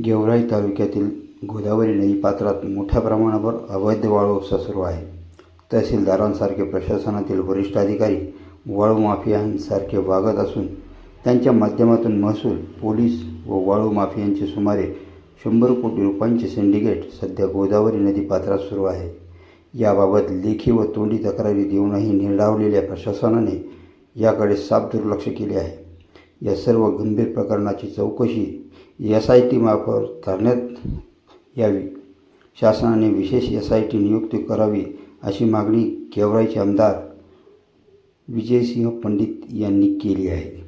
गेवराई तालुक्यातील गोदावरी नदीपात्रात मोठ्या प्रमाणावर अवैध वाळू उपसा सुरू आहे. तहसीलदारांसारखे प्रशासनातील वरिष्ठ अधिकारी वाळू माफियांसारखे वागत असून त्यांच्या माध्यमातून महसूल, पोलीस व वाळू माफियांचे सुमारे 100 कोटी रुपयांचे सिंडिकेट सध्या गोदावरी नदीपात्रात सुरू आहे. याबाबत लेखी व तोंडी तक्रारी देऊनही निर्डावलेल्या प्रशासनाने याकडे साफ दुर्लक्ष केले आहे. या सर्व गंभीर प्रकरणाची चौकशी SIT मार्फत करण्यात यावी. शासनाने विशेष SIT नियुक्ती करावी अशी मागणी गेवराईचे आमदार विजयसिंह पंडित यांनी केली आहे.